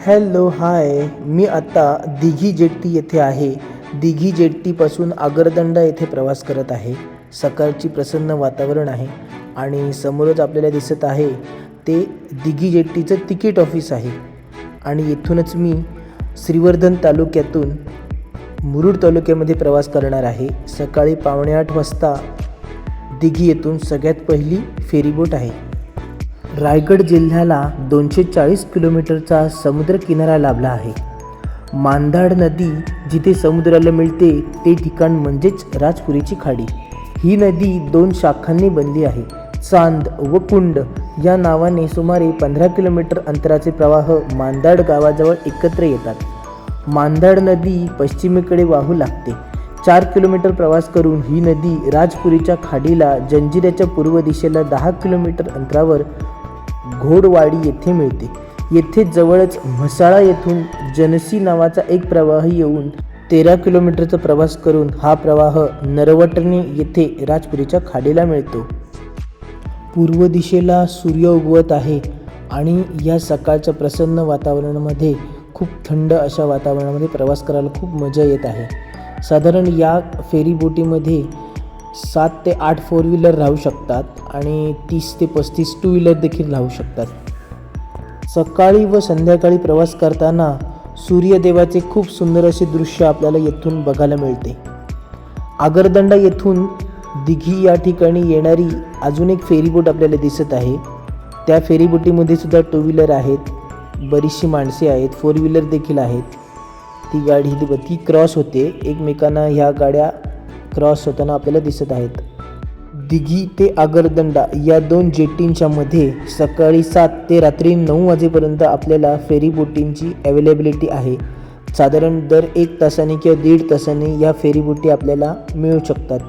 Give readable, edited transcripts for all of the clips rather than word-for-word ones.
Hello hi, मी आता Dighi jetty येथे आहे. दिघी जेट्टीपासून आगरदंडा येथे प्रवास करत आहे. सकाळची प्रसन्न वातावरण आहे आणि समोरच आपल्याला दिसत आहे ते दिघी जेट्टीचं तिकीट ऑफिस आहे. आणि येथूनच मी श्रीवर्धन तालुक्यातून मुरुड तालुक्यामध्ये प्रवास करणार आहे. सकाळी 7:45 वाजता दिघी येथून सगळ्यात पहिली फेरीबोट आहे. रायगड जिल्ह्याला 240 किलोमीटरचा समुद्रकिनारा लाभला आहे. मांधाड नदी जिथे समुद्राला मिळते ते ठिकाण म्हणजेच राजपुरीची खाडी. ही नदी 2 शाखांनी बनली आहे. चांद व कुंड या नावाने सुमारे 15 किलोमीटर अंतराचे प्रवाह मांधाड गावाजवळ एकत्र येतात. मांधाड नदी पश्चिमेकडे वाहू लागते. 4 किलोमीटर प्रवास करून ही नदी राजपुरीच्या खाडीला जंजिऱ्याच्या पूर्व दिशेला 10 किलोमीटर अंतरावर घोडवाडी येथे मिळते. येथे जवळच म्हसाळा येथून जनसी नावाचा एक प्रवाह येऊन 13 किलोमीटरचा प्रवास करून हा प्रवाह नरवटणे येथे राजपुरीच्या खाडीला मिळतो. पूर्व दिशेला सूर्य उगवत आहे आणि या सकाळच्या प्रसन्न वातावरणामध्ये खूप थंड अशा वातावरणामध्ये प्रवास करायला खूप मजा येत आहे. साधारण या फेरी बोटीमध्ये 7 ते 8 फोर व्हीलर राहू शकतात आणि 30 ते 35 टू व्हीलर देखील राहू शकतात. सकाळी व संध्याकाळी प्रवास करताना सूर्यदेवाचे खूप सुंदर असे दृश्य आपल्याला येथून बघायला मिळते. आगरदंडा येथून दिघी या ठिकाणी येणारी अजून एक फेरीबोट आपल्याला दिसत आहे. त्या फेरीबोटीमध्ये सुद्धा टू व्हीलर आहेत, बरीचशी माणसे आहेत, फोर व्हीलर देखील आहेत. ती गाडी ती क्रॉस होते एकमेकांना, ह्या गाड्या क्रॉस होताना आपल्याला दिसत आहेत. दिघी ते आगरदंडा या 2 जेट्टींच्या मध्ये सकाळी 7 ते रात्री 9 वाजेपर्यंत आपल्याला फेरी बोटींची अवेलेबिलिटी आहे. साधारण दर 1 तासाने किंवा 1.5 तासाने या फेरी बोटी आपल्याला मिळू शकतात.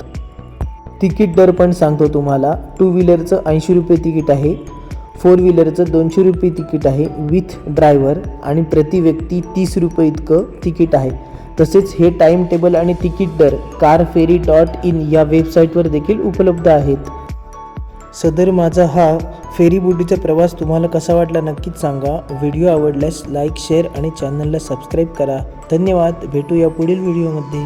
तिकीट दर पण सांगतो तुम्हाला. टू व्हीलरचं 80 रुपये तिकीट आहे, फोर व्हीलरचं 200 रुपये तिकीट आहे विथ ड्रायव्हर आणि प्रति व्यक्ती 30 रुपये इतकं तिकीट आहे. तसेच हे टाईम टेबल आणि तिकीट दर carferry.in या वेबसाईटवर देखील उपलब्ध आहेत. सदर माझा हा फेरीबोटीचा प्रवास तुम्हाला कसा वाटला नक्कीच सांगा. व्हिडिओ आवडल्यास लाईक, शेअर आणि चॅनलला सबस्क्राईब करा. धन्यवाद. भेटूया पुढील व्हिडिओमध्ये.